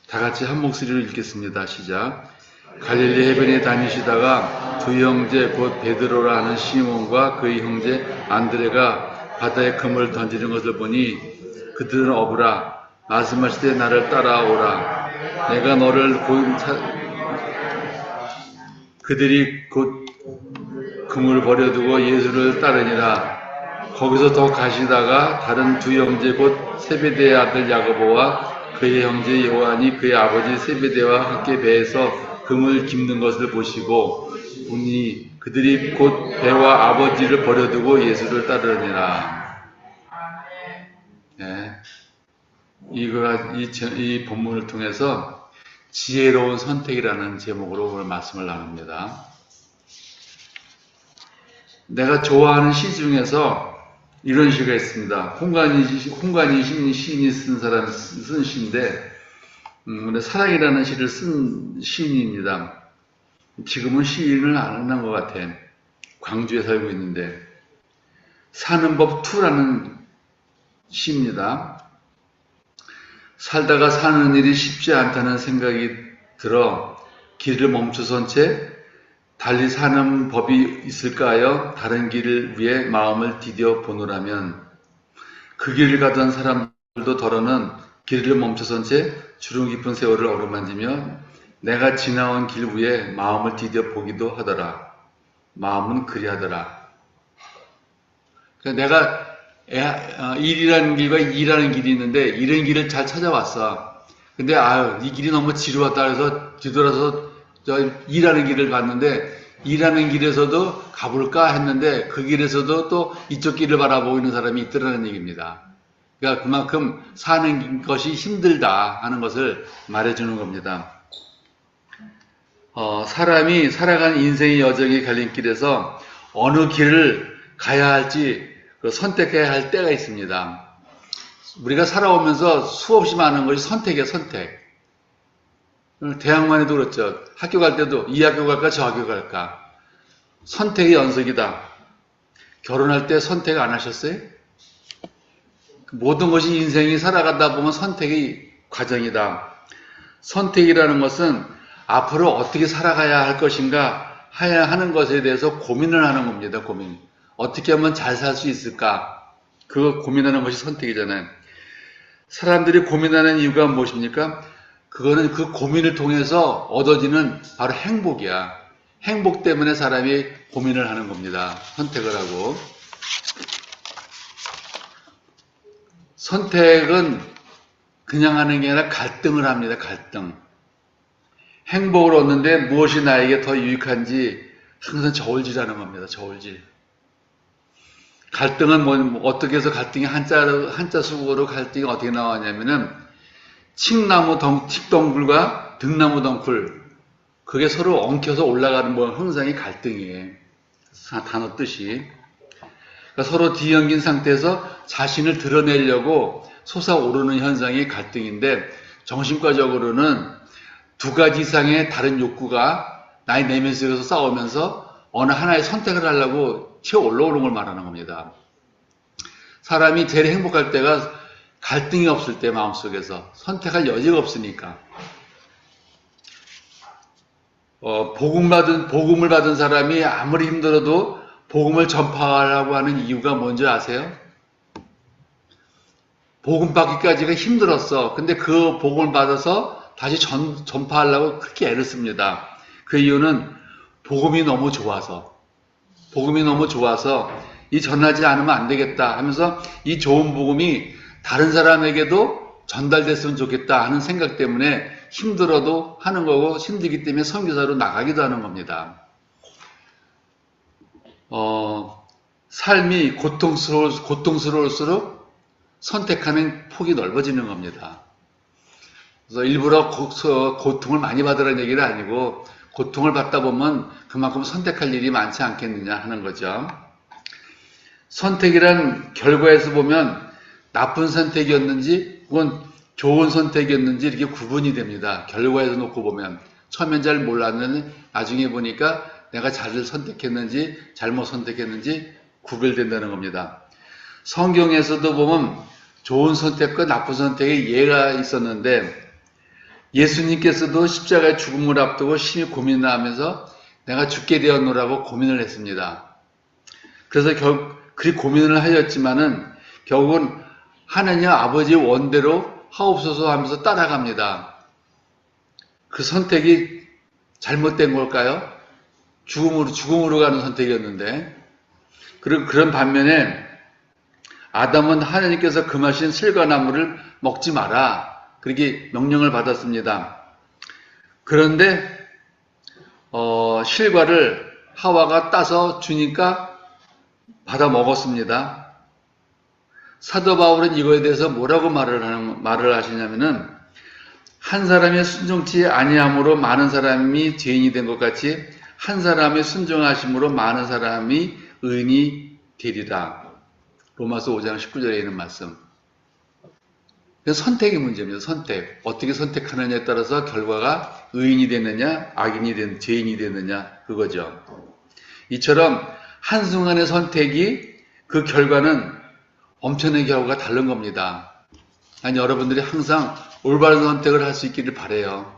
다 같이 한 목소리로 읽겠습니다. 시작. 갈릴리 해변에 다니시다가 두 형제 곧 베드로라 하는 시몬과 그의 형제 안드레가 바다에 그물을 던지는 것을 보니 그들은 어부라. 말씀하시되 나를 따라오라. 내가 너를 그들이 곧 그물을 버려두고 예수를 따르니라. 거기서 더 가시다가 다른 두 형제 곧 세베대의 아들 야고보와 그의 형제 요한이 그의 아버지 세베대와 함께 배에서 금을 깁는 것을 보시고 보니 그들이 곧 배와 아버지를 버려두고 예수를 따르니라. 네. 이 본문을 통해서 지혜로운 선택이라는 제목으로 오늘 말씀을 나눕니다. 내가 좋아하는 시 중에서 이런 시가 있습니다. 홍관이 시인이 쓴 시인데, 사랑이라는 시를 쓴 시인입니다. 지금은 시인을 안 한 것 같아. 광주에 살고 있는데, 사는 법 2라는 시입니다. 살다가 사는 일이 쉽지 않다는 생각이 들어 길을 멈춰선 채 달리 사는 법이 있을까 하여 다른 길을 위해 마음을 디뎌 보노라면 그 길을 가던 사람들도 더러는 길을 멈춰선 채 주름 깊은 세월을 어루만지며 내가 지나온 길 위에 마음을 디뎌 보기도 하더라. 마음은 그리하더라. 그러니까 내가 일이라는 길과 일하는 길이 있는데 이런 길을 잘 찾아왔어. 근데 이 길이 너무 지루하다 해서 뒤돌아서 일하는 길을 갔는데 일하는 길에서도 가볼까 했는데 그 길에서도 또 이쪽 길을 바라보고 있는 사람이 있더라는 얘기입니다. 그러니까 그만큼 사는 것이 힘들다 하는 것을 말해주는 겁니다. 사람이 살아가는 인생의 여정의 갈림길에서 어느 길을 가야 할지 선택해야 할 때가 있습니다. 우리가 살아오면서 수없이 많은 것이 선택이에요, 선택. 대학만 해도 그렇죠. 학교 갈 때도 이 학교 갈까 저 학교 갈까. 선택의 연속이다. 결혼할 때 선택 안 하셨어요? 모든 것이 인생이 살아가다 보면 선택의 과정이다. 선택이라는 것은 앞으로 어떻게 살아가야 할 것인가 하는 것에 대해서 고민을 하는 겁니다. 고민. 어떻게 하면 잘 살 수 있을까? 그거 고민하는 것이 선택이잖아요. 사람들이 고민하는 이유가 무엇입니까? 그거는 그 고민을 통해서 얻어지는 바로 행복이야. 행복 때문에 사람이 고민을 하는 겁니다. 선택을 하고. 선택은 그냥 하는 게 아니라 갈등을 합니다. 갈등. 행복을 얻는데 무엇이 나에게 더 유익한지 항상 저울질하는 겁니다. 저울질. 갈등은 어떻게 해서 갈등이 한자 수국어로 갈등이 어떻게 나왔냐면은 칡나무 칡덩굴과 등나무 덩굴 그게 서로 엉켜서 올라가는 형상이 갈등이에요. 단어 뜻이. 그러니까 서로 뒤엉긴 상태에서 자신을 드러내려고 솟아오르는 현상이 갈등인데 정신과적으로는 두 가지 이상의 다른 욕구가 나의 내면 속에서 싸우면서 어느 하나의 선택을 하려고 튀어 올라오는 걸 말하는 겁니다. 사람이 제일 행복할 때가 갈등이 없을 때 마음속에서 선택할 여지가 없으니까. 복음을 받은 사람이 아무리 힘들어도 복음을 전파하려고 하는 이유가 뭔지 아세요? 복음 받기까지가 힘들었어. 근데 그 복음을 받아서 다시 전파하려고 그렇게 애를 씁니다. 그 이유는 복음이 너무 좋아서 이 전하지 않으면 안 되겠다 하면서 이 좋은 복음이 다른 사람에게도 전달됐으면 좋겠다 하는 생각 때문에 힘들어도 하는 거고 힘들기 때문에 선교사로 나가기도 하는 겁니다. 삶이 고통스러울수록 선택하는 폭이 넓어지는 겁니다. 그래서 일부러 고통을 많이 받으라는 얘기는 아니고 고통을 받다 보면 그만큼 선택할 일이 많지 않겠느냐 하는 거죠. 선택이란 결과에서 보면 나쁜 선택이었는지 혹은 좋은 선택이었는지 이렇게 구분이 됩니다. 결과에서 놓고 보면 처음엔 잘 몰랐는데 나중에 보니까 내가 잘 선택했는지 잘못 선택했는지 구별된다는 겁니다. 성경에서도 보면 좋은 선택과 나쁜 선택의 예가 있었는데 예수님께서도 십자가의 죽음을 앞두고 심히 고민을 하면서 내가 죽게 되었노라고 고민을 했습니다. 그래서 그리 고민을 하였지만은 결국은 하느님 아버지의 원대로 하옵소서 하면서 따라갑니다. 그 선택이 잘못된 걸까요? 죽음으로 가는 선택이었는데. 그런 반면에 아담은 하나님께서 금하신 실과나무를 먹지 마라. 그렇게 명령을 받았습니다. 그런데 실과를 하와가 따서 주니까 받아 먹었습니다. 사도 바울은 이거에 대해서 뭐라고 말을 하시냐면은 한 사람이 순종치 아니함으로 많은 사람이 죄인이 된 것 같이 한 사람의 순종하심으로 많은 사람이 의인이 되리라. 로마서 5장 19절에 있는 말씀. 선택의 문제입니다. 선택. 어떻게 선택하느냐에 따라서 결과가 의인이 되느냐, 악인이 되느냐, 죄인이 되느냐, 그거죠. 이처럼 한순간의 선택이 그 결과는 엄청난 결과가 다른 겁니다. 아니, 여러분들이 항상 올바른 선택을 할 수 있기를 바라요.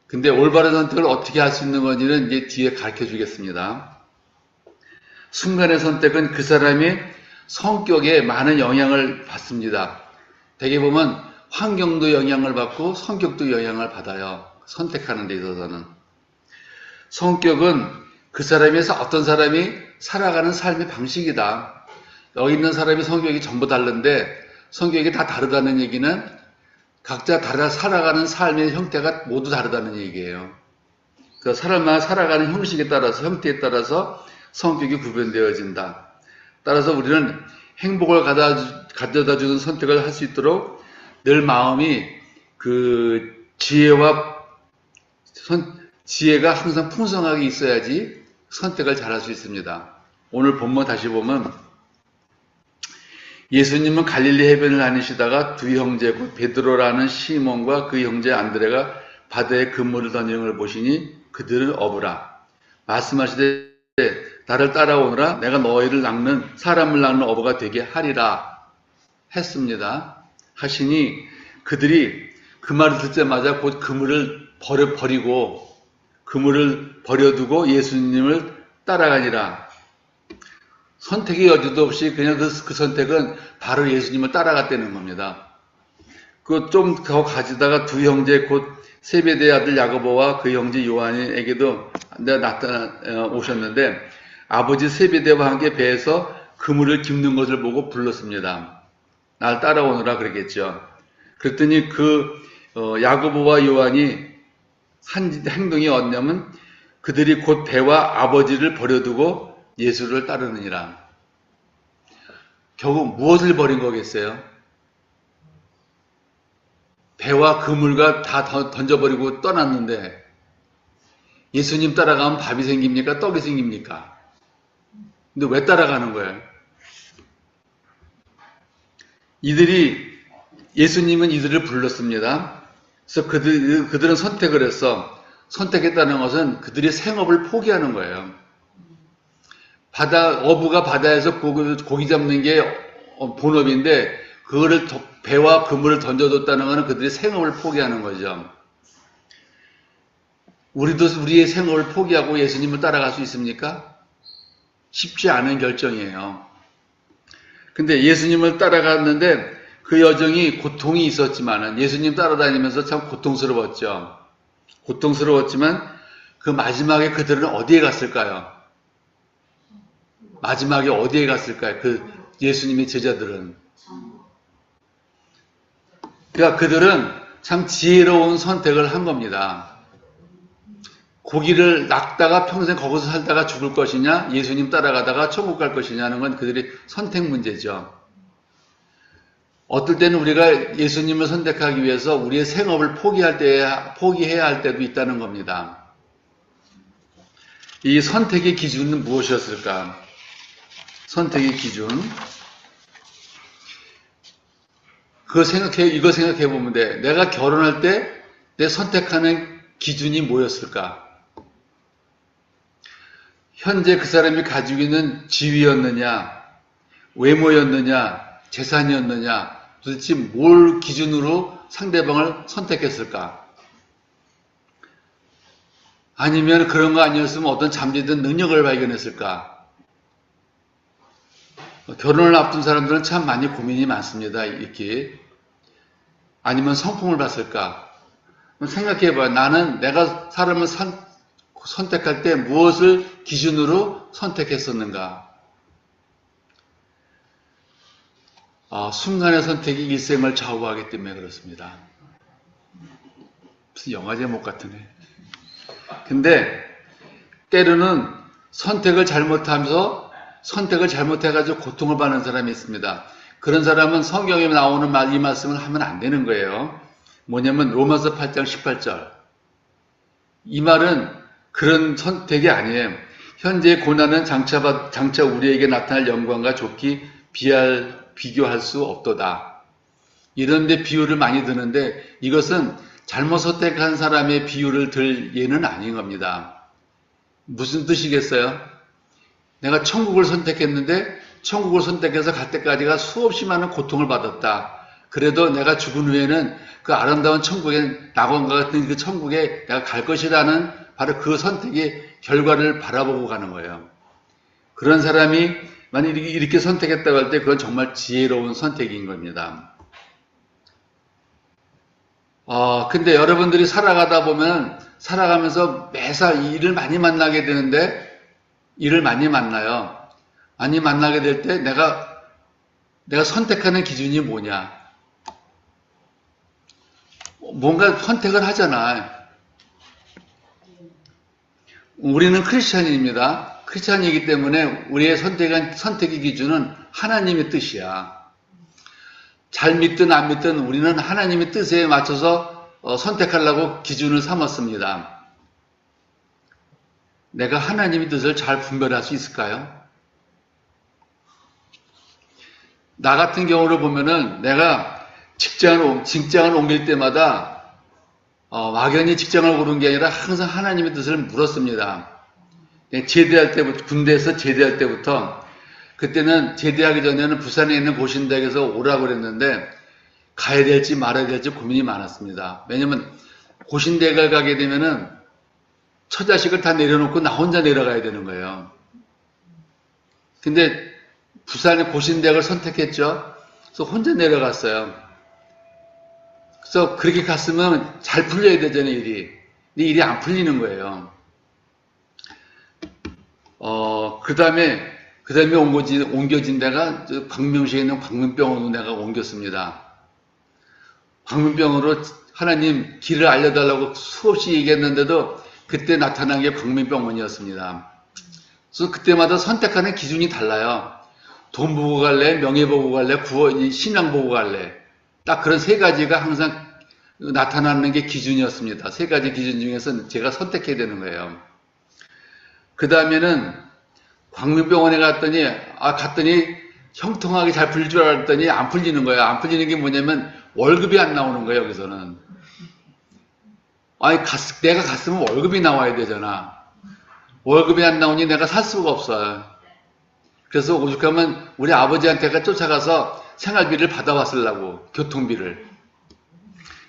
근데 올바른 선택을 어떻게 할 수 있는 건지는 이제 뒤에 가르쳐 주겠습니다. 순간의 선택은 그 사람의 성격에 많은 영향을 받습니다. 대개 보면 환경도 영향을 받고 성격도 영향을 받아요. 선택하는 데 있어서는. 성격은 그 사람에서 어떤 사람이 살아가는 삶의 방식이다. 여기 있는 사람의 성격이 전부 다른데 성격이 다 다르다는 얘기는 각자 살아가는 삶의 형태가 모두 다르다는 얘기예요. 그 사람마다 살아가는 형식에 따라서, 형태에 따라서 성격이 구분되어진다. 따라서 우리는 행복을 가져다 주는 선택을 할 수 있도록 늘 마음이 그 지혜가 항상 풍성하게 있어야지 선택을 잘할 수 있습니다. 오늘 본문 다시 보면 예수님은 갈릴리 해변을 다니시다가 두 형제 곧 베드로라는 시몬과 그 형제 안드레가 바다에 그물을 던지는 걸 보시니 그들은 어부라. 말씀하시되 나를 따라오너라 내가 너희를 사람을 낚는 어부가 되게 하리라 했습니다. 하시니 그들이 그 말을 듣자마자 곧 그물을 버려두고 예수님을 따라가니라. 선택의 여지도 없이 그냥 그 선택은 바로 예수님을 따라갔다는 겁니다. 그 좀 더 가지다가 두 형제 곧 세베대의 아들 야고보와 그 형제 요한에게도 오셨는데 아버지 세베대와 함께 배에서 그물을 깁는 것을 보고 불렀습니다. 날 따라오너라 그랬겠죠. 그랬더니 야고보와 요한이 한 행동이 어냐면 그들이 곧 배와 아버지를 버려두고 예수를 따르느니라. 결국 무엇을 버린 거겠어요? 배와 그물과 다 던져버리고 떠났는데 예수님 따라가면 밥이 생깁니까? 떡이 생깁니까? 근데 왜 따라가는 거예요? 예수님은 이들을 불렀습니다. 그래서 그들은 선택을 했어. 선택했다는 것은 그들이 생업을 포기하는 거예요. 어부가 바다에서 고기 잡는 게 본업인데 그거를 배와 그물을 던져뒀다는 것은 그들이 생업을 포기하는 거죠. 우리도 우리의 생업을 포기하고 예수님을 따라갈 수 있습니까? 쉽지 않은 결정이에요. 근데 예수님을 따라갔는데 그 여정이 고통이 있었지만은 예수님 따라다니면서 참 고통스러웠죠. 고통스러웠지만 그 마지막에 그들은 어디에 갔을까요? 마지막에 어디에 갔을까요? 그 예수님의 제자들은. 그러니까 그들은 참 지혜로운 선택을 한 겁니다. 고기를 낚다가 평생 거기서 살다가 죽을 것이냐, 예수님 따라가다가 천국 갈 것이냐는 건 그들의 선택 문제죠. 어떨 때는 우리가 예수님을 선택하기 위해서 우리의 생업을 포기해야 할 때도 있다는 겁니다. 이 선택의 기준은 무엇이었을까? 선택의 기준. 이거 생각해 보면 돼. 내가 결혼할 때 내 선택하는 기준이 뭐였을까? 현재 그 사람이 가지고 있는 지위였느냐, 외모였느냐, 재산이었느냐, 도대체 뭘 기준으로 상대방을 선택했을까? 아니면 그런 거 아니었으면 어떤 잠재된 능력을 발견했을까? 결혼을 앞둔 사람들은 참 많이 고민이 많습니다. 이렇게. 아니면 성품을 봤을까? 생각해봐요. 나는 내가 사람을 선택할 때 무엇을 기준으로 선택했었는가? 순간의 선택이 일생을 좌우하기 때문에 그렇습니다. 무슨 영화 제목 같으네. 근데 때로는 선택을 잘못해가지고 고통을 받는 사람이 있습니다. 그런 사람은 성경에 나오는 이 말씀을 하면 안 되는 거예요. 뭐냐면 로마서 8장 18절. 이 말은 그런 선택이 아니에요. 현재의 고난은 장차 우리에게 나타날 영광과 좋기 비교할 수 없도다. 이런데 비유를 많이 드는데 이것은 잘못 선택한 사람의 비유를 들 예는 아닌 겁니다. 무슨 뜻이겠어요? 내가 천국을 선택했는데 천국을 선택해서 갈 때까지가 수없이 많은 고통을 받았다. 그래도 내가 죽은 후에는 그 아름다운 천국에 낙원과 같은 그 천국에 내가 갈 것이라는 바로 그 선택의 결과를 바라보고 가는 거예요. 그런 사람이 만약 이렇게 선택했다고 할 때 그건 정말 지혜로운 선택인 겁니다. 근데 여러분들이 살아가면서 매사 일을 많이 만나게 되는데 일을 많이 만나요. 많이 만나게 될 때 내가 선택하는 기준이 뭐냐? 뭔가 선택을 하잖아. 우리는 크리스찬입니다. 크리스찬이기 때문에 우리의 선택의 기준은 하나님의 뜻이야. 잘 믿든 안 믿든 우리는 하나님의 뜻에 맞춰서 선택하려고 기준을 삼았습니다. 내가 하나님의 뜻을 잘 분별할 수 있을까요? 나 같은 경우를 보면은 내가 직장을 옮길 때마다 막연히 직장을 고른 게 아니라 항상 하나님의 뜻을 물었습니다. 제대할 때부터, 군대에서 제대할 때부터, 그때는 제대하기 전에는 부산에 있는 고신대학에서 오라고 그랬는데 가야 될지 말아야 될지 고민이 많았습니다. 왜냐면 고신대학을 가게 되면은 처자식을 다 내려놓고 나 혼자 내려가야 되는 거예요. 근데 부산의 고신대학을 선택했죠. 그래서 혼자 내려갔어요. 그래서 그렇게 갔으면 잘 풀려야 되잖아요, 일이. 근데 일이 안 풀리는 거예요. 그 다음에 옮겨진 데가 광명시에 있는 광명병원으로 내가 옮겼습니다. 광명병원으로 하나님 길을 알려달라고 수없이 얘기했는데도 그때 나타난 게 광명병원이었습니다. 그래서 그때마다 선택하는 기준이 달라요. 돈 보고 갈래, 명예 보고 갈래, 신앙 보고 갈래. 딱 그런 세 가지가 항상 나타나는 게 기준이었습니다. 세 가지 기준 중에서 제가 선택해야 되는 거예요. 그 다음에는 광명병원에 갔더니 형통하게 잘 풀릴 줄 알았더니 안 풀리는 거예요. 안 풀리는 게 뭐냐면 월급이 안 나오는 거예요, 여기서는. 내가 갔으면 월급이 나와야 되잖아. 월급이 안 나오니 내가 살 수가 없어요. 그래서 오죽하면 우리 아버지한테가 쫓아가서 생활비를 받아왔으려고, 교통비를.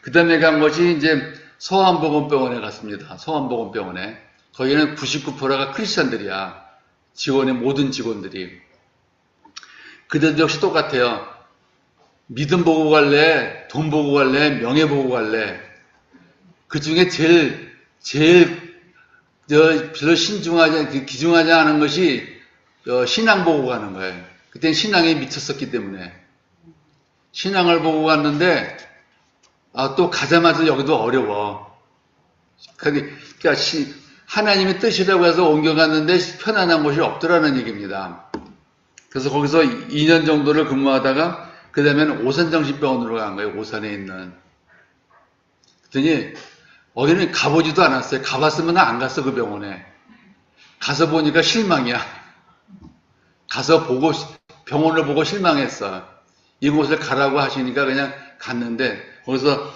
그 다음에 간 것이 이제 서안보건병원에 갔습니다. 서안보건병원에. 거기는 99%가 크리스찬들이야. 모든 직원들이. 그들도 역시 똑같아요. 믿음 보고 갈래, 돈 보고 갈래, 명예 보고 갈래. 그 중에 제일 별로 기중하지 않은 것이 신앙 보고 가는 거예요. 그때는 신앙에 미쳤었기 때문에. 신앙을 보고 갔는데, 또 가자마자 여기도 어려워. 그러니까 하나님의 뜻이라고 해서 옮겨갔는데 편안한 곳이 없더라는 얘기입니다. 그래서 거기서 2년 정도를 근무하다가 그 다음에는 오산정신병원으로 간 거예요. 오산에 있는. 그랬더니 어디는 가보지도 않았어요. 가봤으면 안 갔어, 그 병원에. 가서 보니까 실망이야. 병원을 보고 실망했어. 이곳을 가라고 하시니까 그냥 갔는데 거기서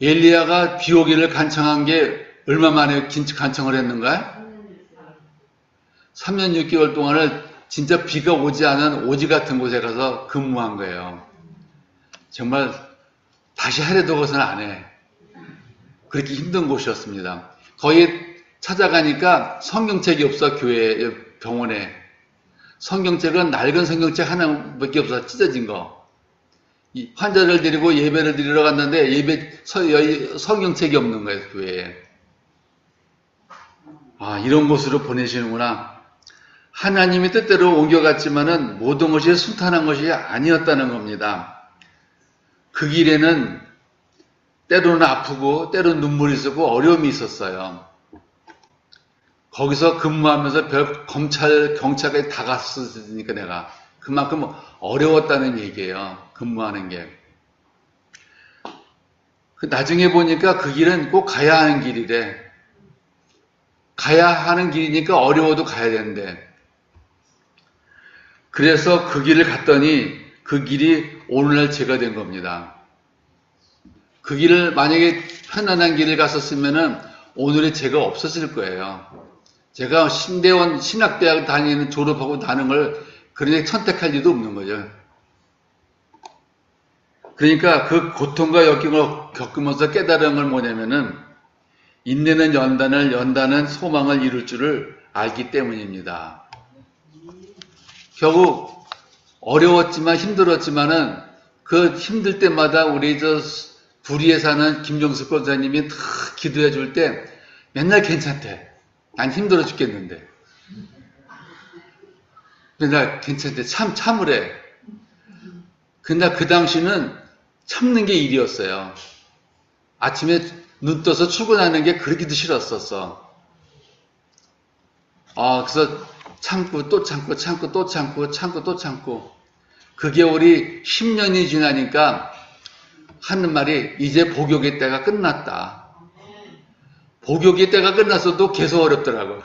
엘리야가 비 오기를 간청한 게 얼마 만에 간청을 했는가? 3년 6개월 동안을 진짜 비가 오지 않은 오지 같은 곳에 가서 근무한 거예요. 정말 다시 하려도 그것은 안 해. 그렇게 힘든 곳이었습니다. 거기 찾아가니까 성경책이 없어, 교회, 병원에. 성경책은 낡은 성경책 하나밖에 없어, 찢어진 거. 이 환자를 데리고 예배를 드리러 갔는데 성경책이 없는 거예요, 교회에. 아, 이런 곳으로 보내시는구나. 하나님이 뜻대로 옮겨갔지만은 모든 것이 순탄한 것이 아니었다는 겁니다. 그 길에는 때로는 아프고 때로는 눈물이 있었고 어려움이 있었어요. 거기서 근무하면서 경찰까지 다 갔으니까 내가 그만큼 어려웠다는 얘기예요. 근무하는 게. 나중에 보니까 그 길은 꼭 가야 하는 길이래. 가야 하는 길이니까 어려워도 가야 되는데. 그래서 그 길을 갔더니 그 길이 오늘날 제가 된 겁니다. 그 길을 만약에 편안한 길을 갔었으면은 오늘의 제가 없었을 거예요. 제가 신대원 신학대학 다니는 졸업하고 다는 걸 그렇게 선택할 리도 없는 거죠. 그러니까 그 고통과 역경을 겪으면서 깨달은 건 뭐냐면은 인내는 연단은 소망을 이룰 줄을 알기 때문입니다. 결국 어려웠지만 힘들었지만은 그 힘들 때마다 우리 부리에 사는 김종숙 권사님이 다 기도해 줄 때 맨날 괜찮대. 난 힘들어 죽겠는데. 맨날 괜찮대. 참으래. 근데 그 당시는 참는 게 일이었어요. 아침에 눈 떠서 출근하는 게 그러기도 싫었었어. 그래서 참고 또 참고 참고 또 참고 참고 또 참고. 그게 우리 10년이 지나니까 하는 말이 이제 복역의 때가 끝났다. 복역의 때가 끝났어도 계속 어렵더라고.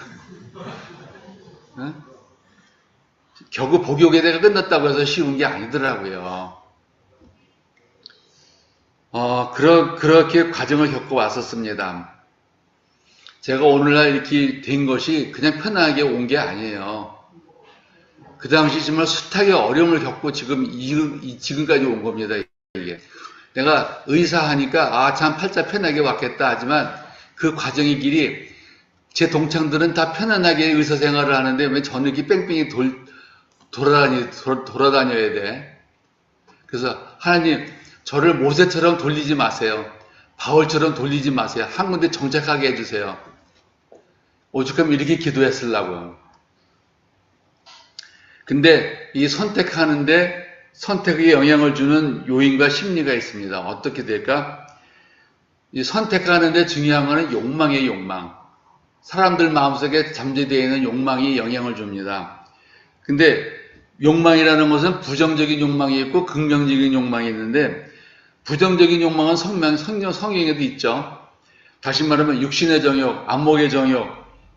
겨우 복역의 때가 끝났다고 해서 쉬운 게 아니더라고요. 그렇게 과정을 겪어 왔었습니다. 제가 오늘날 이렇게 된 것이 그냥 편하게 온 게 아니에요. 그 당시 정말 숱하게 어려움을 겪고 지금까지 온 겁니다. 이게. 내가 의사 하니까 참 팔자 편하게 왔겠다 하지만 그 과정의 길이 제 동창들은 다 편안하게 의사 생활을 하는데 왜 저는 이렇게 뺑뺑이 돌아다녀야 돼. 그래서 하나님 저를 모세처럼 돌리지 마세요. 바울처럼 돌리지 마세요. 한 군데 정착하게 해주세요. 오죽하면 이렇게 기도했으려고. 근데 이 선택하는데 선택에 영향을 주는 요인과 심리가 있습니다. 어떻게 될까? 이 선택하는데 중요한 것은 욕망이에요, 욕망. 사람들 마음속에 잠재되어 있는 욕망이 영향을 줍니다. 근데 욕망이라는 것은 부정적인 욕망이 있고 긍정적인 욕망이 있는데 부정적인 욕망은 성경에도 있죠. 다시 말하면 육신의 정욕, 안목의 정욕,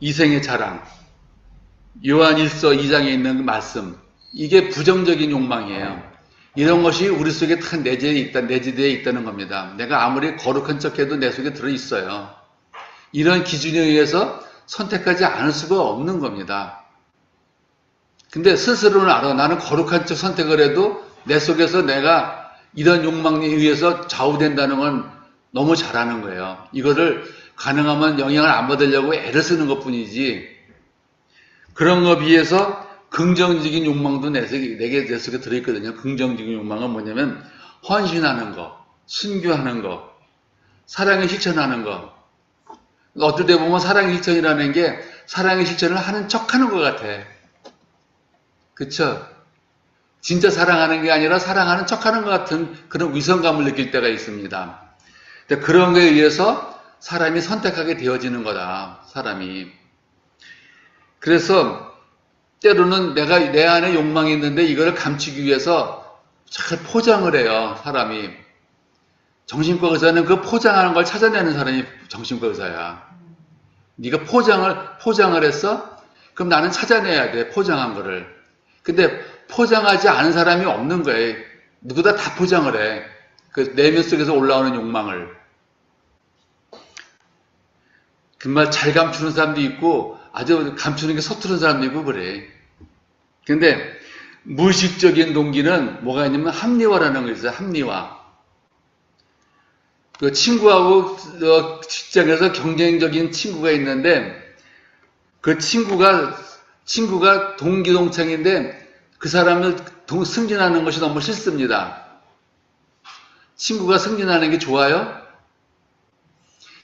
이생의 자랑. 요한 1서 2장에 있는 그 말씀. 이게 부정적인 욕망이에요. 이런 것이 우리 속에 다 내재되어 있다는 겁니다. 내가 아무리 거룩한 척해도 내 속에 들어있어요. 이런 기준에 의해서 선택하지 않을 수가 없는 겁니다. 근데 스스로는 알아. 나는 거룩한 척 선택을 해도 내 속에서 내가 이런 욕망에 의해서 좌우된다는 건 너무 잘하는 거예요. 이거를 가능하면 영향을 안 받으려고 애를 쓰는 것 뿐이지 그런 거 비해서 긍정적인 욕망도 내 속에 들어있거든요. 긍정적인 욕망은 뭐냐면 헌신하는 거, 순교하는 거, 사랑의 실천하는 거. 어떨 때 보면 사랑의 실천이라는 게 사랑의 실천을 하는 척하는 것 같아. 그쵸? 진짜 사랑하는 게 아니라 사랑하는 척하는 것 같은 그런 위선감을 느낄 때가 있습니다. 근데 그런 거에 의해서 사람이 선택하게 되어지는 거다. 사람이. 그래서 때로는 내 안에 욕망이 있는데 이거를 감추기 위해서 잘 포장을 해요. 사람이. 정신과 의사는 그 포장하는 걸 찾아내는 사람이 정신과 의사야. 네가 포장을 했어? 그럼 나는 찾아내야 돼. 포장한 거를. 근데 포장하지 않은 사람이 없는 거예요. 누구다 다 포장을 해. 그 내면 속에서 올라오는 욕망을. 정말 잘 감추는 사람도 있고 아주 감추는 게 서투른 사람도 있고 그래. 근데 무의식적인 동기는 뭐가 있냐면 합리화라는 거 있어요. 합리화. 그 친구하고 직장에서 경쟁적인 친구가 있는데 그 친구가 동기동창인데 그 사람을 승진하는 것이 너무 싫습니다. 친구가 승진하는 게 좋아요?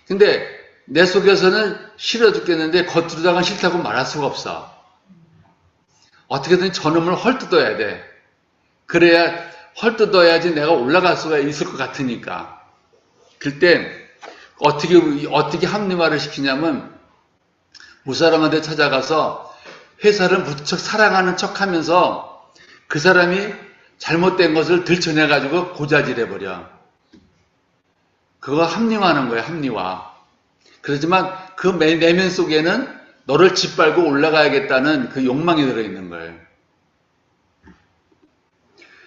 근데 내 속에서는 싫어 죽겠는데 겉으로다가 싫다고 말할 수가 없어. 어떻게든 저놈을 헐뜯어야 돼. 그래야 헐뜯어야지 내가 올라갈 수가 있을 것 같으니까. 그때 어떻게 합리화를 시키냐면 무사람한테 찾아가서 회사를 무척 사랑하는 척하면서 그 사람이 잘못된 것을 들춰내가지고 고자질해버려. 그거 합리화하는 거예요. 합리화. 그렇지만 그 내면 속에는 너를 짓밟고 올라가야겠다는 그 욕망이 들어있는 거예요.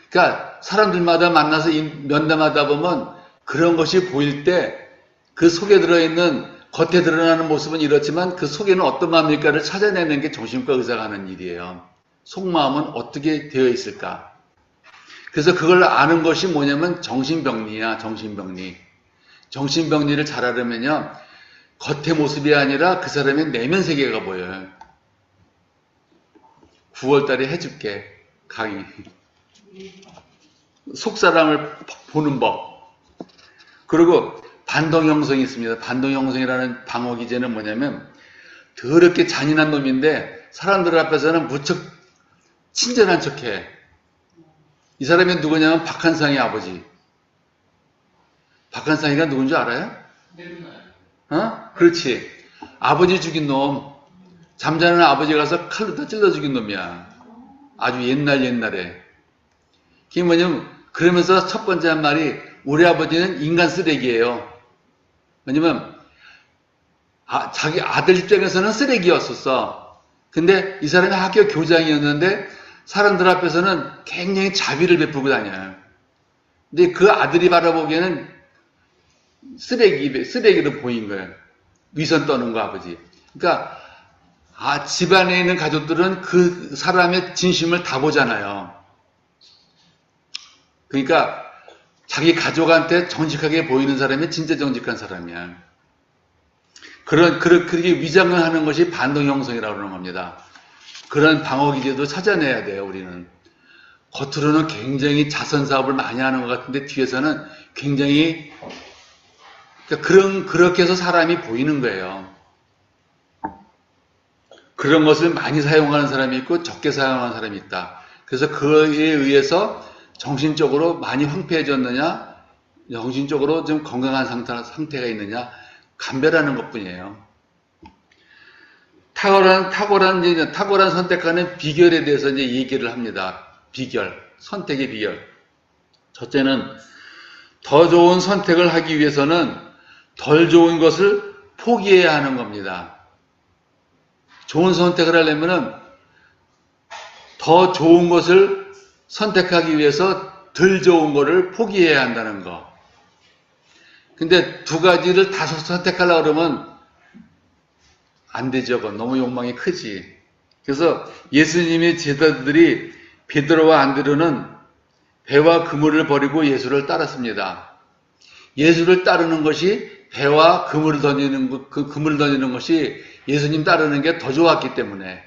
그러니까 사람들마다 만나서 면담하다 보면 그런 것이 보일 때 그 속에 들어있는 겉에 드러나는 모습은 이렇지만 그 속에는 어떤 마음일까를 찾아내는 게 정신과 의사가 하는 일이에요. 속마음은 어떻게 되어 있을까? 그래서 그걸 아는 것이 뭐냐면 정신병리야. 정신병리. 정신병리를 잘 알으면요. 겉의 모습이 아니라 그 사람의 내면 세계가 보여요. 9월달에 해줄게. 강의. 속사람을 보는 법. 그리고 반동형성이 있습니다. 반동형성이라는 방어 기제는 뭐냐면 더럽게 잔인한 놈인데 사람들 앞에서는 무척 친절한 척해. 이 사람이 누구냐면 박한상의 아버지. 박한상이가 누군지 알아요? 그렇지. 아버지 죽인 놈. 잠자는 아버지 가서 칼로 다 찔러 죽인 놈이야. 아주 옛날에. 그게 뭐냐면 그러면서 첫 번째 한 말이 우리 아버지는 인간 쓰레기예요. 왜냐면 자기 아들 입장에서는 쓰레기였었어. 근데 이 사람이 학교 교장이었는데 사람들 앞에서는 굉장히 자비를 베푸고 다녀요. 근데 그 아들이 바라보기에는 쓰레기로 보인 거예요. 위선 떠는 거 아버지. 그러니까 집안에 있는 가족들은 그 사람의 진심을 다 보잖아요. 그러니까 자기 가족한테 정직하게 보이는 사람이 진짜 정직한 사람이야. 그렇게 위장을 하는 것이 반동형성이라고 그러는 겁니다. 그런 방어기제도 찾아내야 돼요, 우리는. 겉으로는 굉장히 자선사업을 많이 하는 것 같은데 뒤에서는 굉장히 그렇게 해서 사람이 보이는 거예요. 그런 것을 많이 사용하는 사람이 있고 적게 사용하는 사람이 있다. 그래서 그에 의해서 정신적으로 많이 황폐해졌느냐, 정신적으로 좀 건강한 상태가 있느냐, 감별하는 것뿐이에요. 탁월한 선택하는 비결에 대해서 이제 얘기를 합니다. 선택의 비결. 첫째는 더 좋은 선택을 하기 위해서는 덜 좋은 것을 포기해야 하는 겁니다. 좋은 선택을 하려면은 더 좋은 것을 선택하기 위해서 덜 좋은 것을 포기해야 한다는 거. 근데 두 가지를 다 선택하려고 그러면 안 되죠. 너무 욕망이 크지. 그래서 예수님의 제자들이 베드로와 안드레는 배와 그물을 버리고 예수를 따랐습니다. 예수를 따르는 것이 배와 그물을 던지는 것이 예수님 따르는 게 더 좋았기 때문에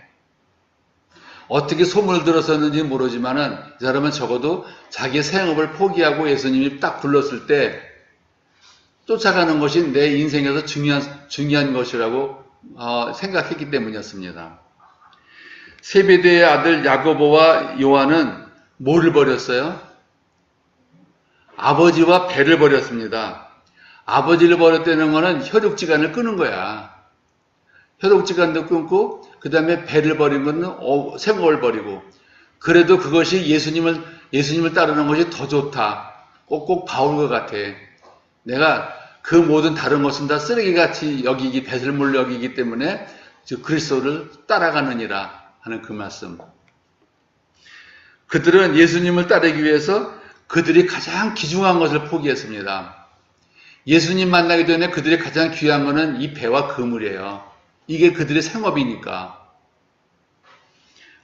어떻게 소문을 들었었는지 모르지만은 이 사람은 적어도 자기 생업을 포기하고 예수님이 딱 불렀을 때 쫓아가는 것이 내 인생에서 중요한 것이라고 생각했기 때문이었습니다. 세베대의 아들 야고보와 요한은 뭐를 버렸어요? 아버지와 배를 버렸습니다. 아버지를 버렸다는 것은 혈육지간을 끊은 거야. 혈육지간도 끊고 그 다음에 배를 버린 것은 생업을 버리고 그래도 그것이 예수님을 따르는 것이 더 좋다. 꼭 바울과 같아. 내가 그 모든 다른 것은 다 쓰레기같이 여기기 배설물 여기기 때문에 그리스도를 따라가느니라 하는 그 말씀. 그들은 예수님을 따르기 위해서 그들이 가장 귀중한 것을 포기했습니다. 예수님 만나기 전에 그들이 가장 귀한 것은 이 배와 그물이에요. 이게 그들의 생업이니까.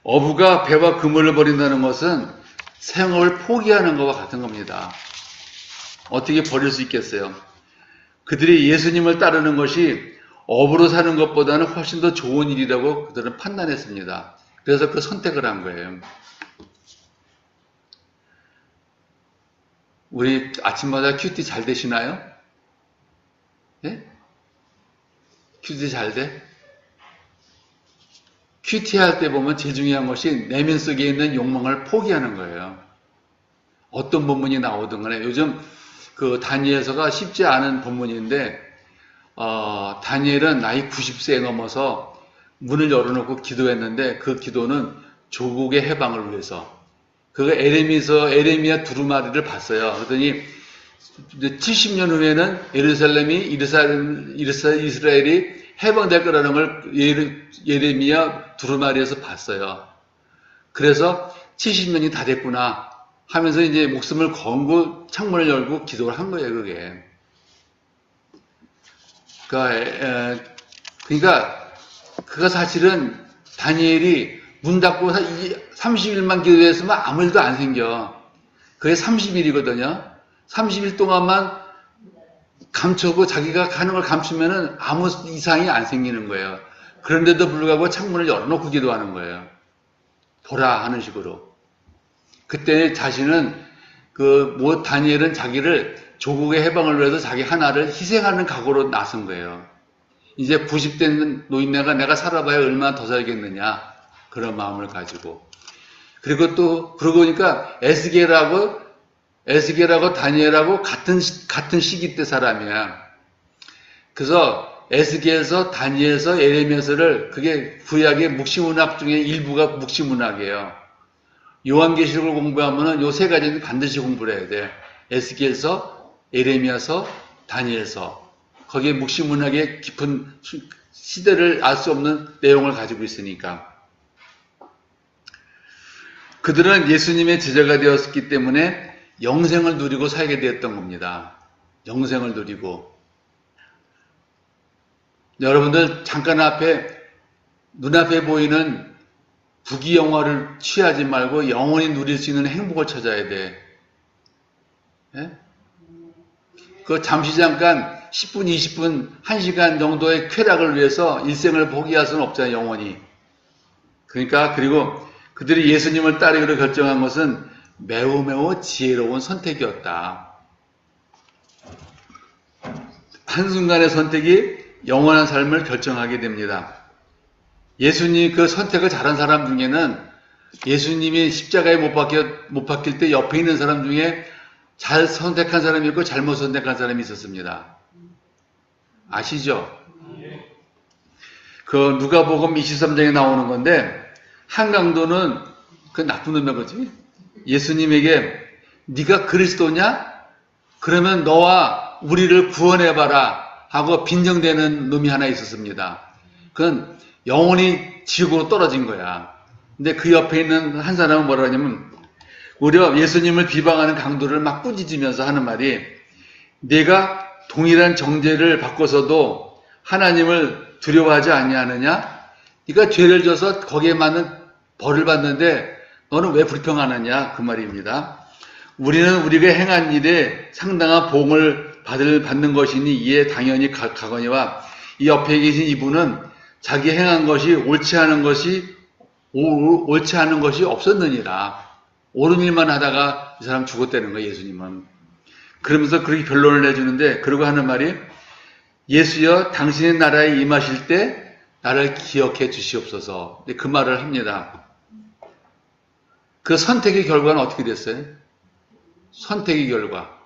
어부가 배와 그물을 버린다는 것은 생업을 포기하는 것과 같은 겁니다. 어떻게 버릴 수 있겠어요? 그들이 예수님을 따르는 것이 어부로 사는 것보다는 훨씬 더 좋은 일이라고 그들은 판단했습니다. 그래서 그 선택을 한 거예요. 우리 아침마다 큐티 잘 되시나요? 예? 큐티 잘 돼? 큐티 할 때 보면 제일 중요한 것이 내면 속에 있는 욕망을 포기하는 거예요. 어떤 본문이 나오든 간에 요즘 그 다니엘서가 쉽지 않은 본문인데 다니엘은 나이 90세에 넘어서 문을 열어놓고 기도했는데 그 기도는 조국의 해방을 위해서 그가 에레미야 두루마리를 봤어요. 그랬더니 70년 후에는 이스라엘이 해방될 거라는 걸 예레미야 두루마리에서 봤어요. 그래서 70년이 다 됐구나 하면서 이제 목숨을 걸고 창문을 열고 기도를 한 거예요, 그게. 그러니까 그가 사실은 다니엘이 문 닫고 30일만 기도했으면 아무 일도 안 생겨. 그게 30일이거든요. 30일 동안만 감추고 자기가 가는 걸 감추면은 아무 이상이 안 생기는 거예요. 그런데도 불구하고 창문을 열어놓고 기도하는 거예요. 보라 하는 식으로. 그때 자신은 다니엘은 자기를 조국의 해방을 위해서 자기 하나를 희생하는 각오로 나선 거예요. 이제 90대 노인네가 내가 살아봐야 얼마나 더 살겠느냐. 그런 마음을 가지고. 그리고 또, 그러고 보니까 에스겔하고 다니엘하고 같은 시기 때 사람이야. 그래서 에스겔서, 다니엘서, 예레미야서를 그게 구약의 묵시문학 중에 일부가 묵시문학이에요. 요한계시록을 공부하면은 요 세 가지는 반드시 공부를 해야 돼. 에스겔서, 예레미야서, 다니엘서. 거기에 묵시문학의 깊은 시대를 알 수 없는 내용을 가지고 있으니까. 그들은 예수님의 제자가 되었기 때문에 영생을 누리고 살게 되었던 겁니다. 영생을 누리고. 여러분들 잠깐 눈앞에 보이는 부귀영화를 취하지 말고 영원히 누릴 수 있는 행복을 찾아야 돼. 예? 잠시 잠깐 10분, 20분, 1시간 정도의 쾌락을 위해서 일생을 포기할 수는 없잖아요, 영원히. 그러니까, 그리고 그들이 예수님을 따르기로 결정한 것은 매우 지혜로운 선택이었다. 한순간의 선택이 영원한 삶을 결정하게 됩니다. 예수님 그 선택을 잘한 사람 중에는 예수님이 십자가에 못 박힐 때 옆에 있는 사람 중에 잘 선택한 사람이 있고 잘못 선택한 사람이 있었습니다. 아시죠? 그 누가복음 23장에 나오는 건데 한강도는 그 나쁜 놈의 거지. 예수님에게 네가 그리스도냐? 그러면 너와 우리를 구원해봐라 하고 빈정대는 놈이 하나 있었습니다. 그건 영원히 지옥으로 떨어진 거야. 근데 그 옆에 있는 한 사람은 뭐라 하냐면 오히려 예수님을 비방하는 강도를 막 꾸짖으면서 하는 말이 내가 동일한 정죄를 받고서도 하나님을 두려워하지 아니하느냐? 네가 죄를 져서 거기에 맞는 벌을 받는데 너는 왜 불평하느냐? 그 말입니다. 우리는 우리가 행한 일에 상당한 보응을 받는 것이니 이에 당연히 가거니와 이 옆에 계신 이분은 자기 행한 것이 옳지 않은 것이 없었느니라. 옳은 일만 하다가 이 사람 죽었다는 거예요, 예수님은. 그러면서 그렇게 변론을 해주는데, 그러고 하는 말이, 예수여, 당신의 나라에 임하실 때 나를 기억해 주시옵소서. 그 말을 합니다. 그 선택의 결과는 어떻게 됐어요? 선택의 결과.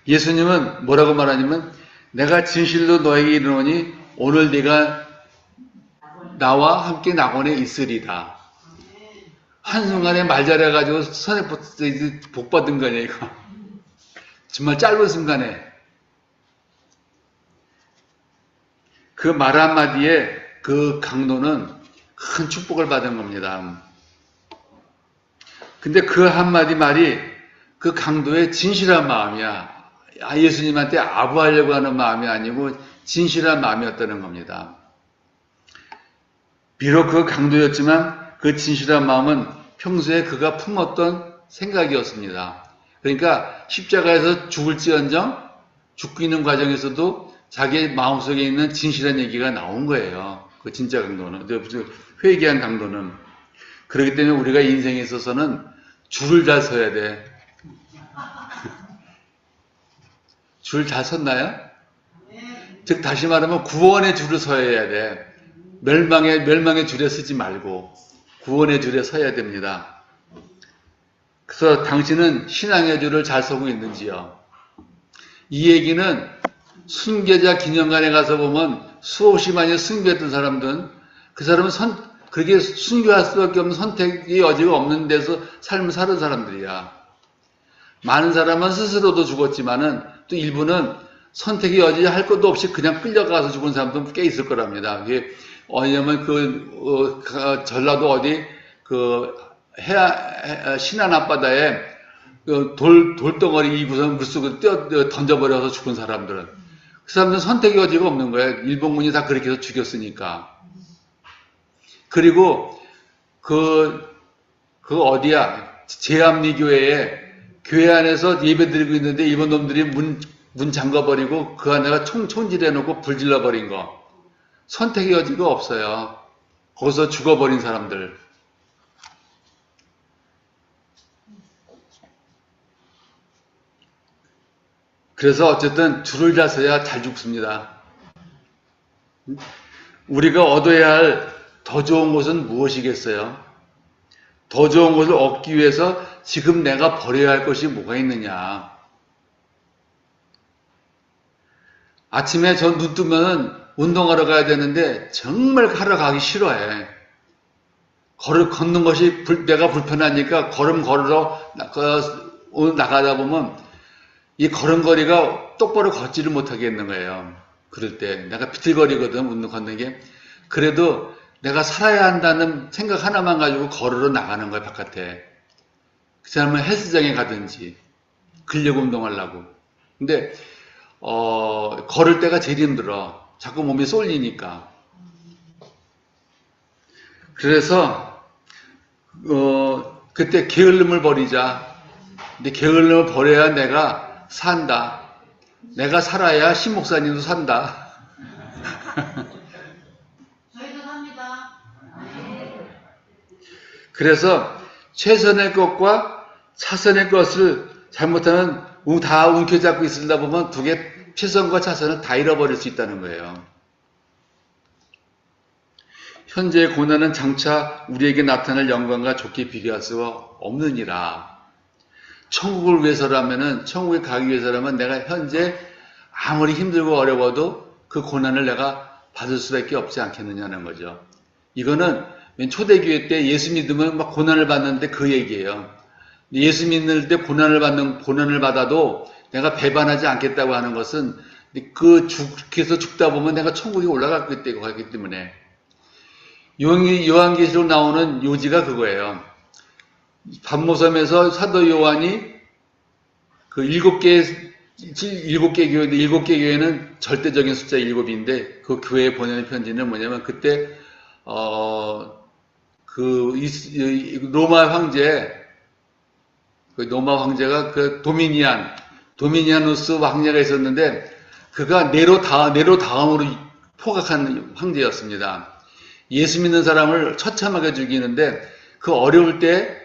예수님은 뭐라고 말하냐면, 내가 진실로 너에게 이르노니 오늘 네가 나와 함께 낙원에 있으리라. 한순간에 말 잘해가지고 복 받은 거냐, 이거. 정말 짧은 순간에. 그 말 한마디에 그 강도는 큰 축복을 받은 겁니다. 근데 그 한마디 말이 그 강도의 진실한 마음이야. 예수님한테 아부하려고 하는 마음이 아니고 진실한 마음이었다는 겁니다. 비록 그 강도였지만 그 진실한 마음은 평소에 그가 품었던 생각이었습니다. 그러니까 십자가에서 죽을지언정 죽고 있는 과정에서도 자기 마음속에 있는 진실한 얘기가 나온 거예요. 그 진짜 강도는, 회개한 강도는. 그렇기 때문에 우리가 인생에 있어서는 줄을 잘 서야 돼. 줄 잘 섰나요? 즉 다시 말하면 구원의 줄을 서야 돼. 멸망의 줄에 서지 말고 구원의 줄에 서야 됩니다. 그래서 당신은 신앙의 줄을 잘 서고 있는지요? 이 얘기는 순교자 기념관에 가서 보면 수없이 많이 순교했던 사람들은 그 사람은 그렇게 순교할 수밖에 없는 선택의 여지가 없는 데서 삶을 사는 사람들이야. 많은 사람은 스스로도 죽었지만은 또 일부는 선택의 여지 할 것도 없이 그냥 끌려가서 죽은 사람도 꽤 있을 거랍니다. 그게 왜냐면 전라도 어디 신안 앞바다에 돌덩어리 입고서 물속으로 던져버려서 죽은 사람들은 그 사람들은 선택의 여지가 없는 거예요. 일본군이 다 그렇게 해서 죽였으니까. 그리고 어디야 제암리교회에 교회 안에서 예배 드리고 있는데 일본 놈들이 문 잠가버리고 그 안에가 총질해놓고 불 질러버린 거. 선택의 여지가 없어요. 거기서 죽어버린 사람들. 그래서 어쨌든 줄을 잘 서야 잘 죽습니다. 우리가 얻어야 할 더 좋은 것은 무엇이겠어요? 더 좋은 것을 얻기 위해서 지금 내가 버려야 할 것이 뭐가 있느냐? 아침에 전 눈 뜨면 운동하러 가야 되는데 정말 하러 가기 싫어해. 걷는 것이 내가 불편하니까 걸으러 나가다 보면 이 걸음걸이가 똑바로 걷지를 못하겠는 거예요. 그럴 때 내가 비틀거리거든, 운동 걷는 게. 그래도 내가 살아야 한다는 생각 하나만 가지고 걸으러 나가는 거야, 바깥에. 그 사람은 헬스장에 가든지 근력 운동하려고. 근데 걸을 때가 제일 힘들어. 자꾸 몸이 쏠리니까. 그래서 그때 게을름을 버리자. 근데 게을름을 버려야 내가 산다. 내가 살아야 신 목사님도 산다. 저희도 삽니다. 그래서 최선의 것과 차선의 것을 잘못하면 다 움켜잡고 있으다 보면 두 개 최선과 차선을 다 잃어버릴 수 있다는 거예요. 현재의 고난은 장차 우리에게 나타날 영광과 좋게 비교할 수가 없느니라. 천국을 위해서라면은, 천국에 가기 위해서라면 내가 현재 아무리 힘들고 어려워도 그 고난을 내가 받을 수밖에 없지 않겠느냐는 거죠. 이거는 초대교회 때 예수 믿으면 막 고난을 받는데 그 얘기예요. 예수 믿는 때 고난을 받아도 내가 배반하지 않겠다고 하는 것은 그래서 죽다 보면 내가 천국에 올라가기 때문에. 요한계시록 나오는 요지가 그거예요. 반모섬에서 사도 요한이 그 일곱 개 교회인데, 일곱 개 교회는 절대적인 숫자 7인데, 그 교회에 보내는 편지는 뭐냐면, 그때, 로마 황제가 도미니아누스 황제가 있었는데, 그가 네로 다음으로 포각한 황제였습니다. 예수 믿는 사람을 처참하게 죽이는데, 그 어려울 때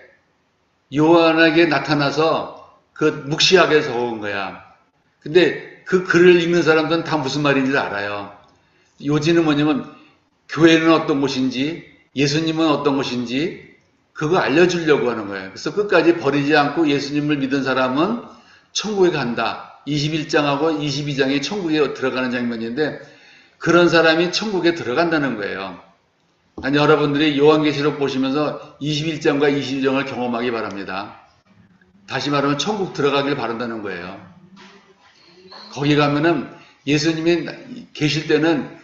요한에게 나타나서 묵시하게 적은 거야. 근데 그 글을 읽는 사람들은 다 무슨 말인지 알아요. 요지는 뭐냐면 교회는 어떤 곳인지, 예수님은 어떤 곳인지 그거 알려주려고 하는 거예요. 그래서 끝까지 버리지 않고 예수님을 믿은 사람은 천국에 간다. 21장하고 22장이 천국에 들어가는 장면인데 그런 사람이 천국에 들어간다는 거예요. 아니, 여러분들이 요한계시록 보시면서 21장과 22장을 경험하기 바랍니다. 다시 말하면 천국 들어가길 바란다는 거예요. 거기 가면은 예수님이 계실 때는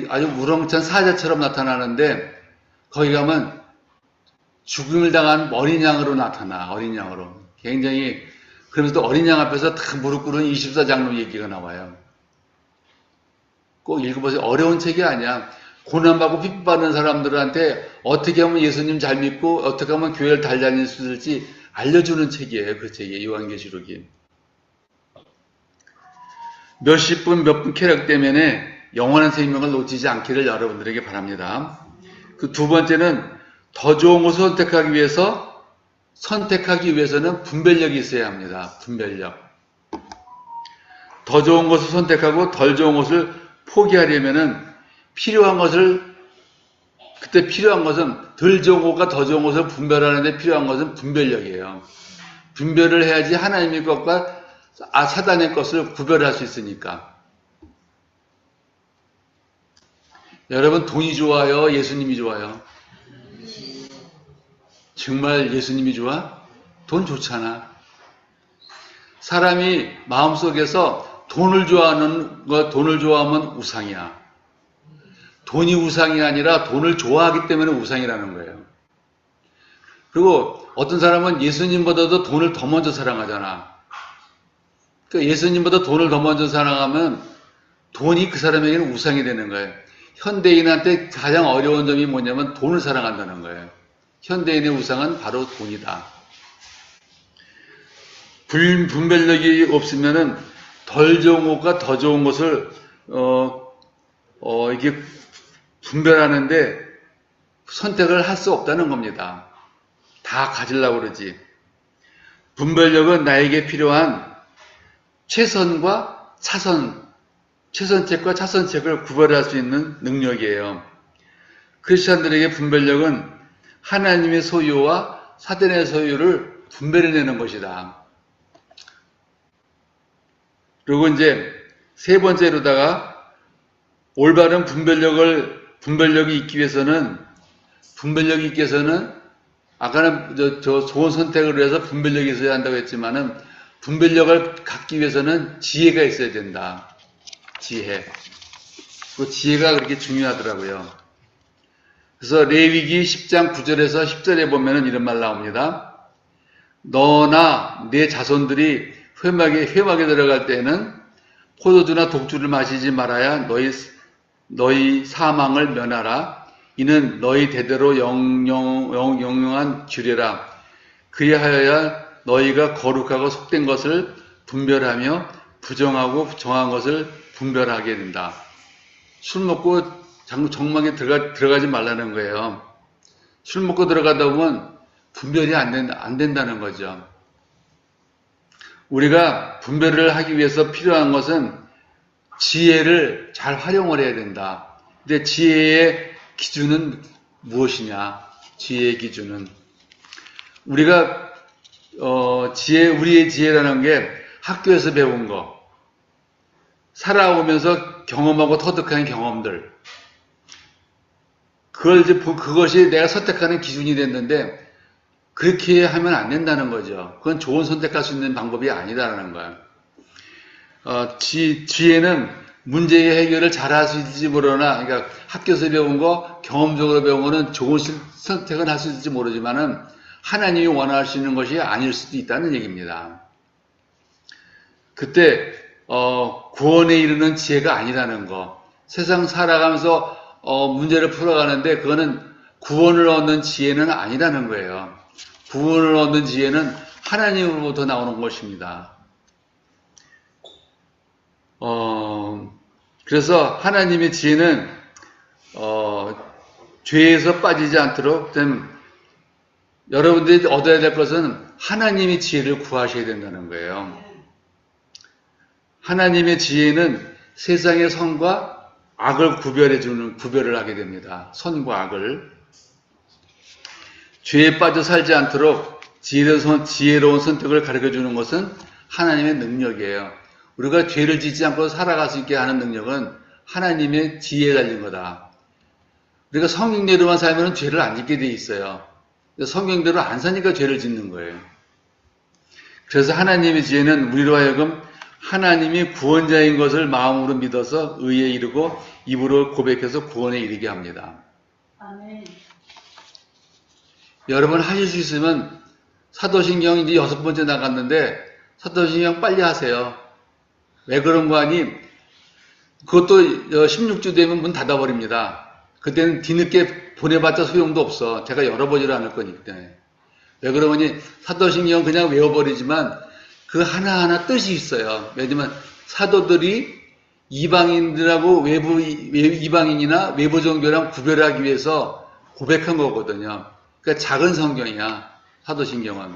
아주 우렁찬 사자처럼 나타나는데 거기 가면 죽음을 당한 어린 양으로 나타나. 어린 양으로. 굉장히 그러면서 또 어린 양 앞에서 다 무릎 꿇은 24장로 얘기가 나와요. 꼭 읽어보세요. 어려운 책이 아니야. 고난받고 핍박받는 사람들한테 어떻게 하면 예수님 잘 믿고 어떻게 하면 교회를 잘 다닐 수 있을지 알려주는 책이에요. 그 책이 요한계시록이. 몇십 분, 몇 분 쾌락 때문에 영원한 생명을 놓치지 않기를 여러분들에게 바랍니다. 그 두 번째는 더 좋은 것을 선택하기 위해서는 분별력이 있어야 합니다. 분별력. 더 좋은 것을 선택하고 덜 좋은 것을 포기하려면은 필요한 것은 덜 좋은 것과 더 좋은 것을 분별하는데 필요한 것은 분별력이에요. 분별을 해야지 하나님의 것과 사단의 것을 구별할 수 있으니까. 여러분, 돈이 좋아요? 예수님이 좋아요? 정말 예수님이 좋아? 돈 좋잖아. 사람이 마음속에서 돈을 좋아하면 우상이야. 돈이 우상이 아니라 돈을 좋아하기 때문에 우상이라는 거예요. 그리고 어떤 사람은 예수님보다도 돈을 더 먼저 사랑하잖아. 그러니까 예수님보다 돈을 더 먼저 사랑하면 돈이 그 사람에게는 우상이 되는 거예요. 현대인한테 가장 어려운 점이 뭐냐면 돈을 사랑한다는 거예요. 현대인의 우상은 바로 돈이다. 분별력이 없으면은 덜 좋은 것과 더 좋은 것을 이게 분별하는데 선택을 할 수 없다는 겁니다. 다 가지려고 그러지. 분별력은 나에게 필요한 최선책과 차선책을 구별할 수 있는 능력이에요. 크리스천들에게 분별력은 하나님의 소유와 사단의 소유를 분별해내는 것이다. 그리고 이제 세 번째로다가 올바른 분별력이 있기 위해서는 아까는 저 좋은 선택을 위해서 분별력이 있어야 한다고 했지만은 분별력을 갖기 위해서는 지혜가 있어야 된다. 지혜. 그 지혜가 그렇게 중요하더라고요. 그래서 레위기 10장 9절에서 10절에 보면은 이런 말 나옵니다. 너나 내 자손들이 회막에 들어갈 때에는 포도주나 독주를 마시지 말아야 너희 사망을 면하라. 이는 너희 대대로 영영한 규례라. 그리하여야 너희가 거룩하고 속된 것을 분별하며 부정하고 정한 것을 분별하게 된다. 술 먹고 정막에 들어가지 말라는 거예요. 술 먹고 들어가다 보면 분별이 안 된다는 거죠. 우리가 분별을 하기 위해서 필요한 것은 지혜를 잘 활용을 해야 된다. 근데 지혜의 기준은 무엇이냐? 지혜의 기준은 우리가 우리의 지혜라는 게 학교에서 배운 거, 살아오면서 경험하고 터득한 경험들, 그것이 내가 선택하는 기준이 됐는데 그렇게 하면 안 된다는 거죠. 그건 좋은 선택할 수 있는 방법이 아니다라는 거예요. 지혜는 문제의 해결을 잘할 수 있을지 모르나, 그러니까 학교에서 배운 거, 경험적으로 배운 거는 좋은 선택을 할 수 있을지 모르지만은 하나님이 원하시는 것이 아닐 수도 있다는 얘기입니다. 그때 구원에 이르는 지혜가 아니라는 거. 세상 살아가면서 문제를 풀어가는데 그거는 구원을 얻는 지혜는 아니라는 거예요. 구원을 얻는 지혜는 하나님으로부터 나오는 것입니다. 그래서 하나님의 지혜는 죄에서 빠지지 않도록 여러분들이 얻어야 될 것은 하나님의 지혜를 구하셔야 된다는 거예요. 하나님의 지혜는 세상의 선과 악을 구별을 하게 됩니다. 선과 악을. 죄에 빠져 살지 않도록 지혜로운 선택을 가르쳐 주는 것은 하나님의 능력이에요. 우리가 죄를 짓지 않고 살아갈 수 있게 하는 능력은 하나님의 지혜에 달린 거다. 우리가 성경대로만 살면 죄를 안 짓게 돼 있어요. 성경대로 안 사니까 죄를 짓는 거예요. 그래서 하나님의 지혜는 우리로 하여금 하나님이 구원자인 것을 마음으로 믿어서 의에 이르고 입으로 고백해서 구원에 이르게 합니다. 아멘. 여러분 하실 수 있으면 사도신경 이제 6번째 나갔는데 사도신경 빨리 하세요. 왜 그런 거 아니? 그것도 16주 되면 문 닫아버립니다. 그때는 뒤늦게 보내봤자 소용도 없어. 제가 열어보지를 않을 거니까. 왜 그러니 사도신경 그냥 외워버리지만 그 하나하나 뜻이 있어요. 왜냐면 사도들이 이방인들하고 이방인이나 외부 종교랑 구별하기 위해서 고백한 거거든요. 그러니까 작은 성경이야. 사도신경은.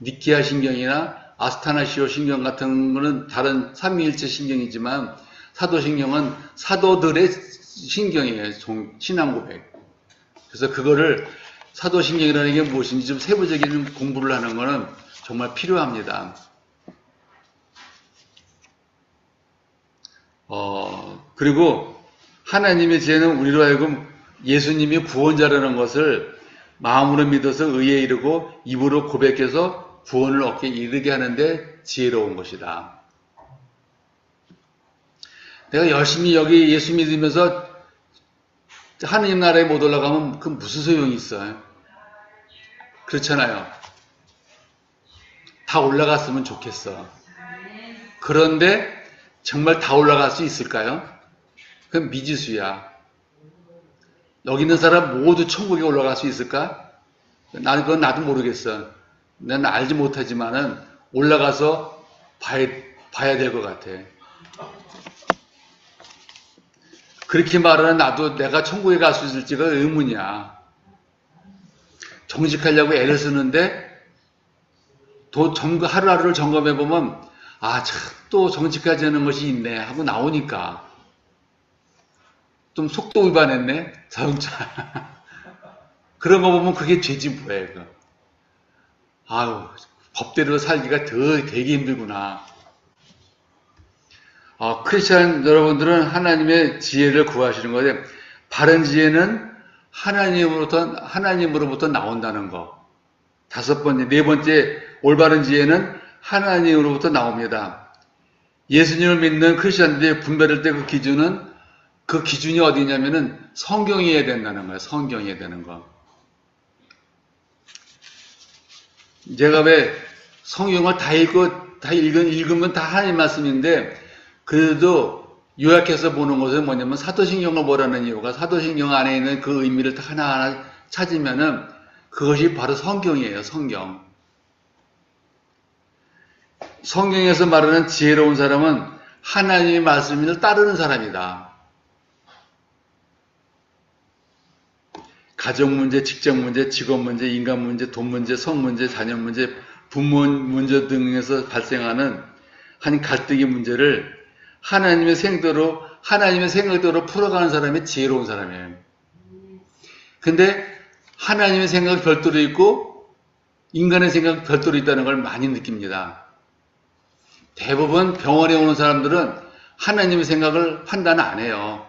니키아 신경이나 아스타나시오 신경 같은 거는 다른 삼위일체 신경이지만 사도신경은 사도들의 신경이에요. 신앙 고백. 그래서 그거를 사도신경이라는 게 무엇인지 좀 세부적인 공부를 하는 거는 정말 필요합니다. 그리고 하나님의 지혜는 우리로 하여금 예수님이 구원자라는 것을 마음으로 믿어서 의에 이르고 입으로 고백해서 구원을 얻게 이르게 하는데 지혜로운 것이다. 내가 열심히 여기 예수 믿으면서 하나님 나라에 못 올라가면 그 무슨 소용이 있어요? 그렇잖아요. 다 올라갔으면 좋겠어. 그런데 정말 다 올라갈 수 있을까요? 그건 미지수야. 여기 있는 사람 모두 천국에 올라갈 수 있을까? 그건 나도 모르겠어. 난 알지 못하지만은 올라가서 봐야 될 것 같아. 그렇게 말하는 나도 내가 천국에 갈 수 있을지가 의문이야. 정직하려고 애를 쓰는데 또 하루하루를 점검해 보면 참 또 정직하지 않은 것이 있네 하고 나오니까 좀 속도 위반했네 자동차. 그런 거 보면 그게 죄지 뭐예요. 법대로 살기가 되게 힘들구나. 크리스찬 여러분들은 하나님의 지혜를 구하시는 거예요. 바른 지혜는 하나님으로부터 나온다는 거. 네 번째 올바른 지혜는 하나님으로부터 나옵니다. 예수님을 믿는 크리스찬들이 분별할 때 그 기준이 어디냐면은 성경이어야 된다는 거예요. 성경이어야 되는 거. 제가 왜 성경을 다 읽으면 다 하나님 말씀인데 그래도 요약해서 보는 것은 뭐냐면 사도신경을 보라는 이유가 사도신경 안에 있는 그 의미를 하나하나 찾으면은 그것이 바로 성경이에요. 성경. 성경에서 말하는 지혜로운 사람은 하나님의 말씀을 따르는 사람이다. 가정 문제, 직장 문제, 직업 문제, 인간 문제, 돈 문제, 성 문제, 자녀 문제, 부모 문제 등에서 발생하는 한 갈등의 문제를 하나님의 생각대로 풀어가는 사람이 지혜로운 사람이에요. 근데 하나님의 생각이 별도로 있고 인간의 생각이 별도로 있다는 걸 많이 느낍니다. 대부분 병원에 오는 사람들은 하나님의 생각을 판단 안 해요.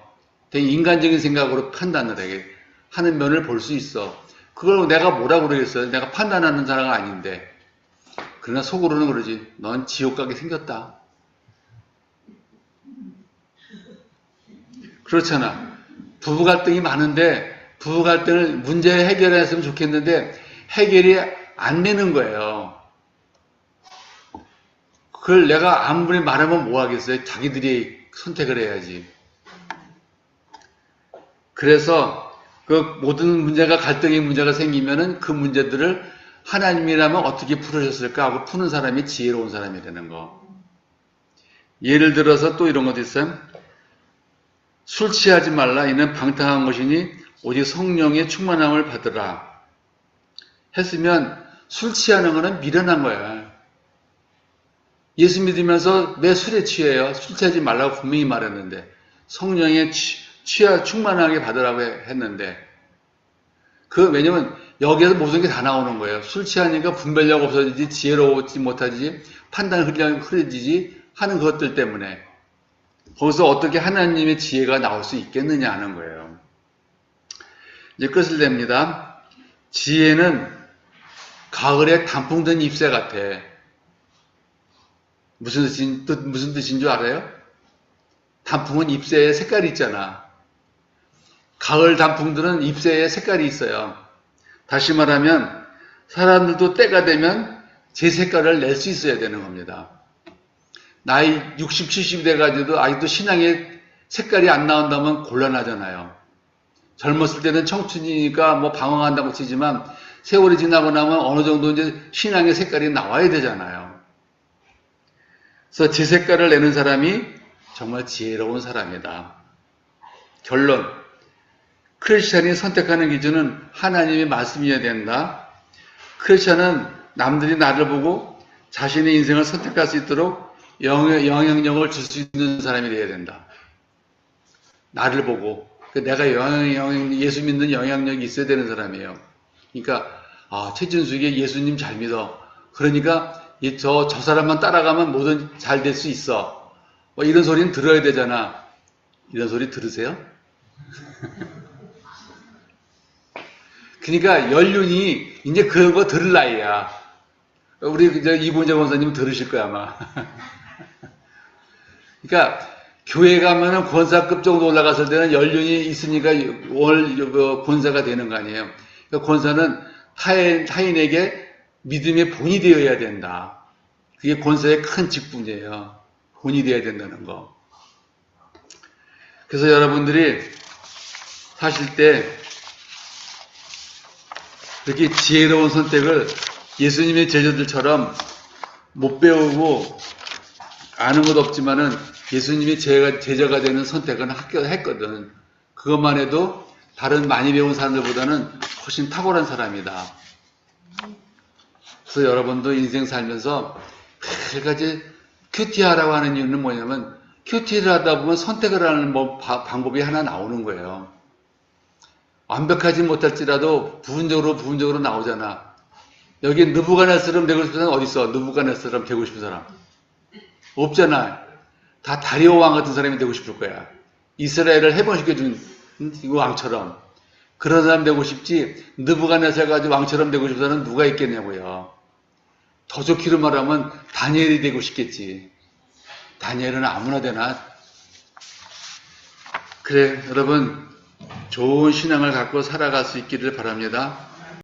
되게 인간적인 생각으로 판단을 하는 면을 볼 수 있어. 그걸 내가 뭐라고 그러겠어요? 내가 판단하는 사람은 아닌데. 그러나 속으로는 그러지. 넌 지옥 가게 생겼다. 그렇잖아. 부부 갈등이 많은데 부부 갈등을 문제 해결했으면 좋겠는데 해결이 안 되는 거예요. 그걸 내가 아무리 말하면 뭐 하겠어요? 자기들이 선택을 해야지. 그래서 그 모든 갈등의 문제가 생기면은 그 문제들을 하나님이라면 어떻게 풀으셨을까 하고 푸는 사람이 지혜로운 사람이 되는 거. 예를 들어서 또 이런 것도 있어요. 술 취하지 말라. 이는 방탕한 것이니 오직 성령의 충만함을 받으라. 했으면 술 취하는 거는 미련한 거야. 예수 믿으면서 왜 술에 취해요? 술 취하지 말라고 분명히 말했는데 성령의 충만하게 받으라고 했는데 왜냐면 여기에서 모든 게 다 나오는 거예요. 술 취하니까 분별력 없어지지, 지혜로우지 못하지, 판단 흐려지지 하는 것들 때문에 거기서 어떻게 하나님의 지혜가 나올 수 있겠느냐 하는 거예요. 이제 끝을 냅니다. 지혜는 가을에 단풍 든 잎새 같아. 무슨 뜻인 줄 알아요? 단풍은 잎새에 색깔이 있잖아. 가을 단풍들은 잎새에 색깔이 있어요. 다시 말하면 사람들도 때가 되면 제 색깔을 낼 수 있어야 되는 겁니다. 나이 60, 70 돼가지고도 아직도 신앙에 색깔이 안 나온다면 곤란하잖아요. 젊었을 때는 청춘이니까 뭐 방황한다고 치지만 세월이 지나고 나면 어느 정도 이제 신앙의 색깔이 나와야 되잖아요. 그래서 제 색깔을 내는 사람이 정말 지혜로운 사람이다. 결론. 크리스찬이 선택하는 기준은 하나님의 말씀이어야 된다. 크리스찬은 남들이 나를 보고 자신의 인생을 선택할 수 있도록 영향력을 줄 수 있는 사람이 되어야 된다. 나를 보고 내가 예수 믿는 영향력이 있어야 되는 사람이에요. 그러니까 최진숙이 예수님 잘 믿어. 그러니까 저 사람만 따라가면 뭐든 잘 될 수 있어. 뭐 이런 소리는 들어야 되잖아. 이런 소리 들으세요? 그러니까 연륜이 이제 그런 거 들을 나이야. 우리 이본재 권사님 들으실 거야 아마. 그러니까 교회 가면은 권사급 정도 올라갔을 때는 연륜이 있으니까 권사가 되는 거 아니에요. 그러니까 권사는 타인에게 믿음의 본이 되어야 된다. 그게 권사의 큰 직분이에요. 본이 되어야 된다는 거. 그래서 여러분들이 사실 때 이렇게 지혜로운 선택을 예수님의 제자들처럼 못 배우고 아는 것 없지만은 예수님이 제자가 되는 선택은 했거든. 그것만 해도 다른 많이 배운 사람들보다는 훨씬 탁월한 사람이다. 그래서 여러분도 인생 살면서 한 가지 큐티하라고 하는 이유는 뭐냐면 큐티를 하다 보면 선택을 하는 방법이 하나 나오는 거예요. 완벽하지 못할지라도 부분적으로 나오잖아. 여기 느부갓네살처럼 되고 싶은 사람 어디 있어? 느부갓네살처럼 되고 싶은 사람 없잖아. 다 다리오 왕 같은 사람이 되고 싶을 거야. 이스라엘을 해방시켜준 왕처럼. 그런 사람 되고 싶지 느부갓네살 가지고 왕처럼 되고 싶은 사람은 누가 있겠냐고요. 더 좋기로 말하면 다니엘이 되고 싶겠지. 다니엘은 아무나 되나? 그래 여러분 좋은 신앙을 갖고 살아갈 수 있기를 바랍니다.